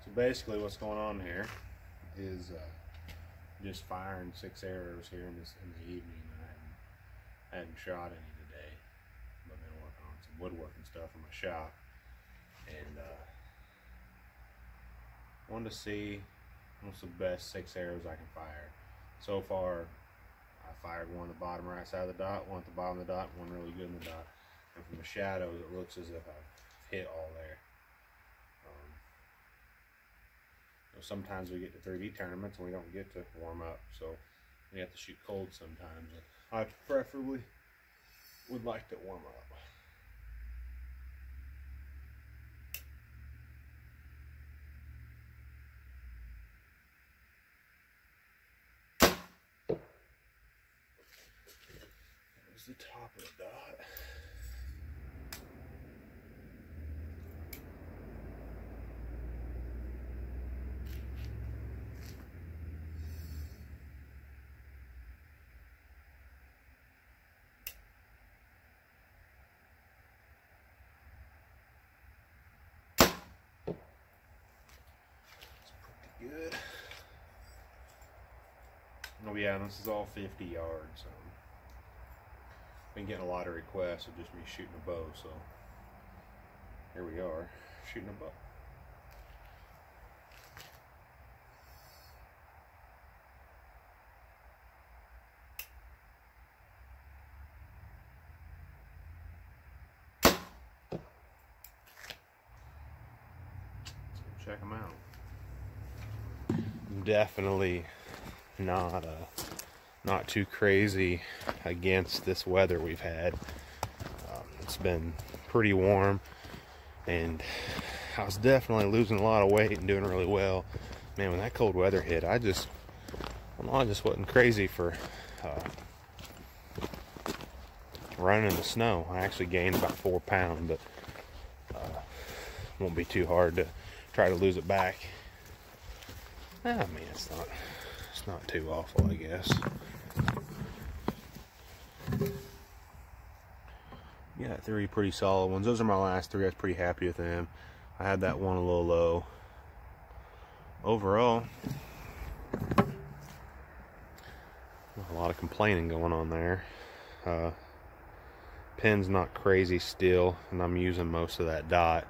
So basically what's going on here is just firing 6 arrows here in the evening. I hadn't shot any today. I've been working on some woodworking stuff in my shop, and wanted to see what's the best 6 arrows I can fire. So far, I fired one at the bottom right side of the dot, one at the bottom of the dot, one really good in the dot. And from the shadows, it looks as if I've hit all there. Sometimes we get to 3D tournaments and we don't get to warm up, so we have to shoot cold sometimes. I preferably would like to warm up. There's the top of the dot. Good. Oh yeah, and this is all 50 yards. Been getting a lot of requests of just me shooting a bow, so here we are, shooting a bow. So check them out. Definitely not too crazy against this weather we've had. It's been pretty warm, and I was definitely losing a lot of weight and doing really well. Man, when that cold weather hit, I just wasn't crazy for running in the snow. I actually gained about 4 pounds, but won't be too hard to try to lose it back. I mean, it's not too awful, I guess. Yeah, 3 pretty solid ones. Those are my last 3. I was pretty happy with them. I had that one a little low. Overall, a lot of complaining going on there. Pin's not crazy still, and I'm using most of that dot.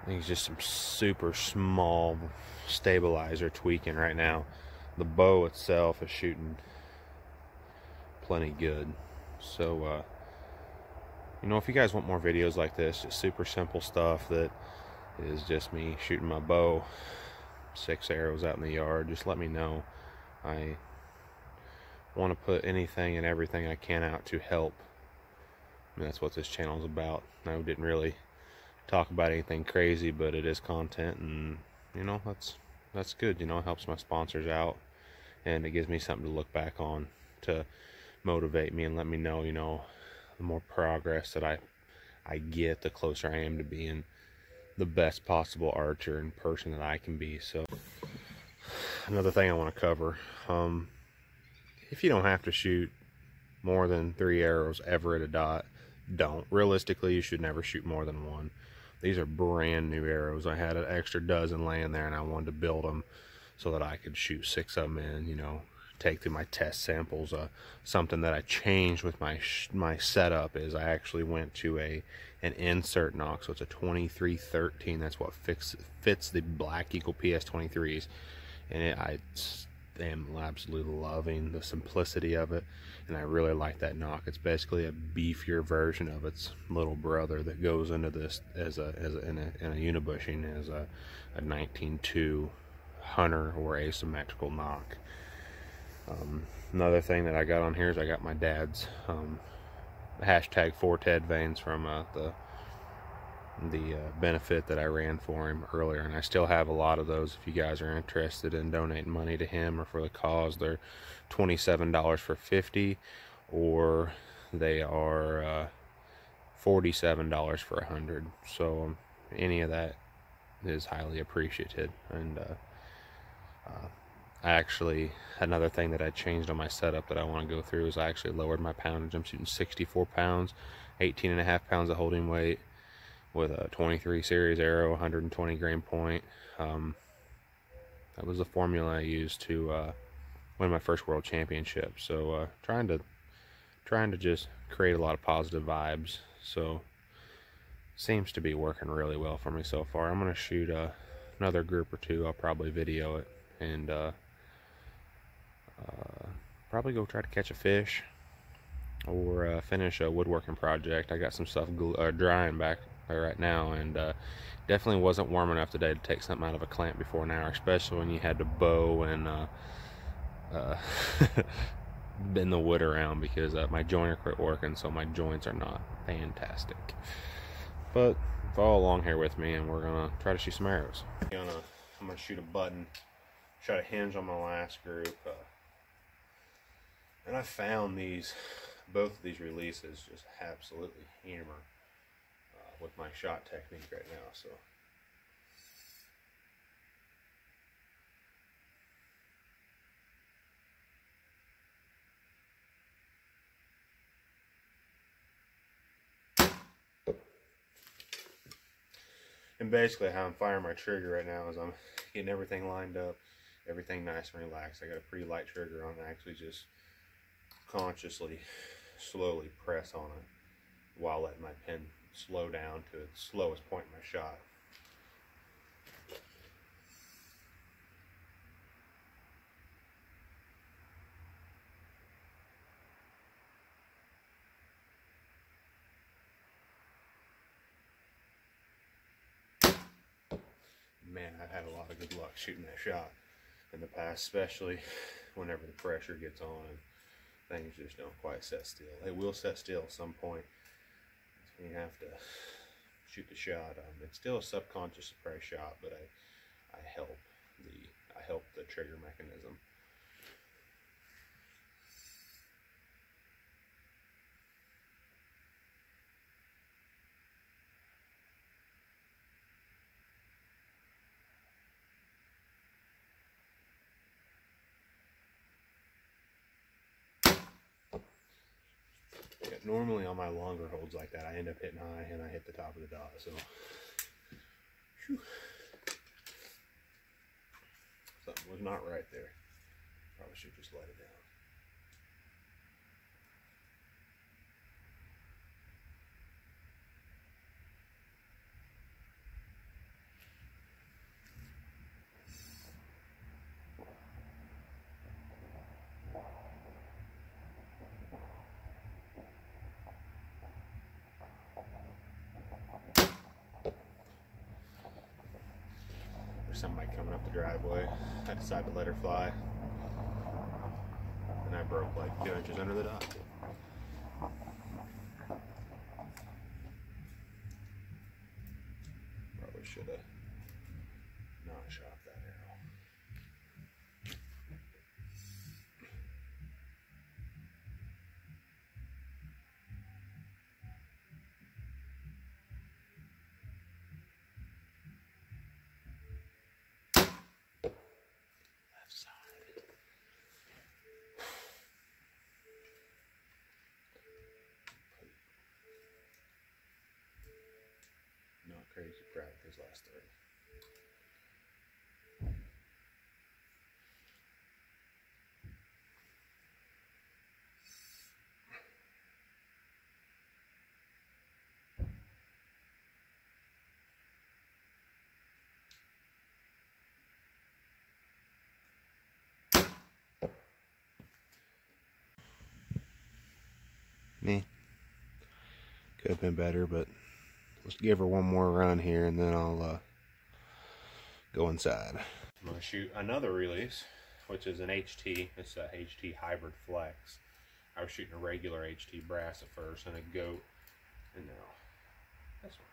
I think it's just some super small stabilizer tweaking right now. The bow itself is shooting plenty good. So you know, if you guys want more videos like this, just super simple stuff that is just me shooting my bow, 6 arrows out in the yard, just let me know. I want to put anything and everything I can out to help. I mean, that's what this channel is about. I didn't really talk about anything crazy, but it is content, and you know, that's good. You know, it helps my sponsors out, and it gives me something to look back on to motivate me and let me know, you know, the more progress that I get, the closer I am to being the best possible archer and person that I can be. So another thing I want to cover, if you don't have to shoot more than 3 arrows ever at a dot, don't. Realistically, you should never shoot more than 1. These are brand new arrows. I had an extra dozen laying there, and I wanted to build them so that I could shoot 6 of them in, you know, take through my test samples. Something that I changed with my setup is I actually went to an insert nock, so it's a 2313. That's what fits the Black Eagle PS23s, and I am absolutely loving the simplicity of it, and I really like that nock. It's basically a beefier version of its little brother that goes into this in a unibushing as a 19.2 hunter or asymmetrical nock. Another thing that I got on here is I got my dad's hashtag 4TED veins from the benefit that I ran for him earlier, and I still have a lot of those. If you guys are interested in donating money to him or for the cause, they're $27 for 50, or they are $47 for 100. So any of that is highly appreciated. And I actually, another thing that I changed on my setup that I want to go through is I actually lowered my poundage. I'm shooting 64 pounds, 18.5 pounds of holding weight, with a 23 series arrow, 120 grain point. That was the formula I used to win my first world championship. So trying to just create a lot of positive vibes. So seems to be working really well for me so far. I'm gonna shoot another group or two. I'll probably video it and probably go try to catch a fish or finish a woodworking project. I got some stuff drying back there right now, and definitely wasn't warm enough today to take something out of a clamp before an hour, especially when you had to bow and bend the wood around, because my joiner quit working, so my joints are not fantastic. But follow along here with me, and we're gonna try to shoot some arrows. I'm gonna shoot a button, try to hinge on my last group, and I found both of these releases just absolutely hammer with my shot technique right now. So and basically how I'm firing my trigger right now is I'm getting everything lined up, everything nice and relaxed. I got a pretty light trigger on, actually just consciously slowly press on it while letting my pen slow down to its slowest point in my shot. Man, I've had a lot of good luck shooting that shot in the past, especially whenever the pressure gets on and things just don't quite set still. They will set still at some point. You have to shoot the shot. It's still a subconscious suppressed shot, but I help the trigger mechanism. Normally on my longer holds like that, I end up hitting high and I hit the top of the dot. So whew, something was not right there. Probably should just let it down. There's somebody coming up the driveway. I decided to let her fly, and I broke like 2 inches under the dot. Probably should have not shot that arrow. Left side. Not crazy proud of his last three. Could have been better, but let's give her one more run here and then I'll go inside. I'm going to shoot another release, which is an HT. It's a HT Hybrid Flex. I was shooting a regular HT brass at first and a goat, and now this one.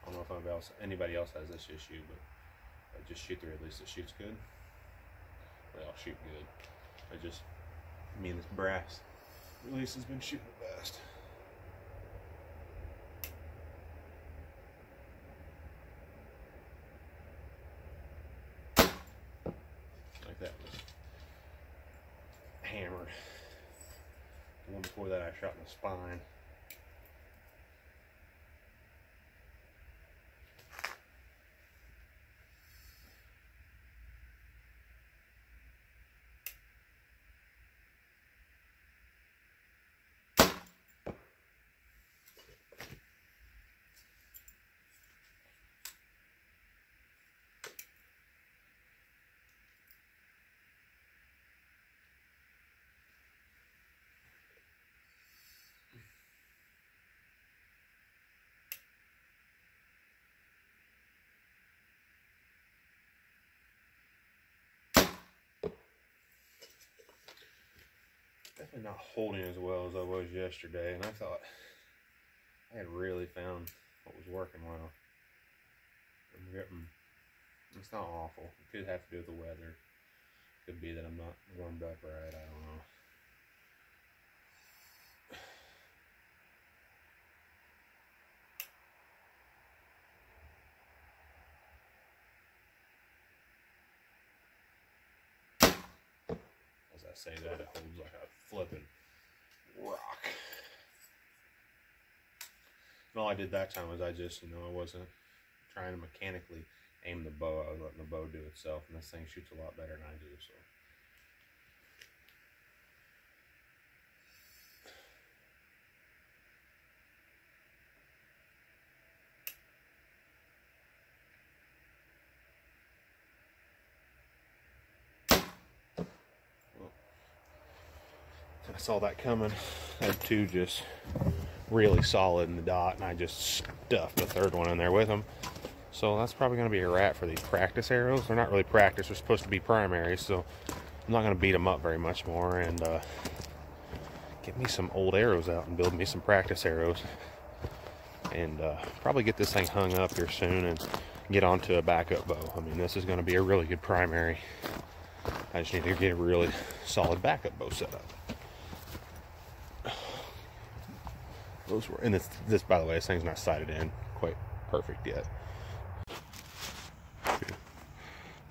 I don't know if anybody else has this issue, but just shoot the release that shoots good. They all shoot good. Me and this brass release has been shooting the best. Like that was hammered. The one before that I shot in the spine. Definitely not holding as well as I was yesterday, and I thought I had really found what was working well. It's not awful. It could have to do with the weather. Could be that I'm not warmed up right. I don't know. As I say that, it holds like a flipping rock. And all I did that time was I just, I wasn't trying to mechanically aim the bow. I was letting the bow do itself, and this thing shoots a lot better than I do, so. I saw that coming. I had two just really solid in the dot, and I just stuffed the third one in there with them. So that's probably going to be a wrap for these practice arrows. They're not really practice, they're supposed to be primary, so I'm not going to beat them up very much more, and get me some old arrows out and build me some practice arrows, and probably get this thing hung up here soon and get onto a backup bow. I mean, this is going to be a really good primary. I just need to get a really solid backup bow set up. Those were, and this, by the way, this thing's not sighted in quite perfect yet.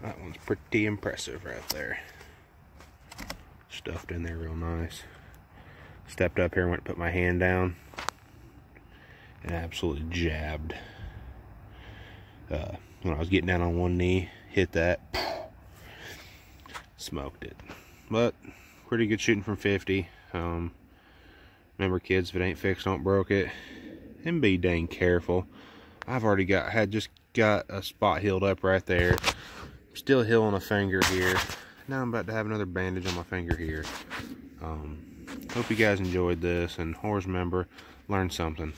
That one's pretty impressive right there. Stuffed in there real nice. Stepped up here, went to put my hand down, and absolutely jabbed. When I was getting down on one knee, hit that, smoked it. But pretty good shooting from 50. Remember, kids, if it ain't fixed, don't broke it. And be dang careful. I've already just got a spot healed up right there. Still healing a finger here. Now I'm about to have another bandage on my finger here. Hope you guys enjoyed this, and always remember, learn something.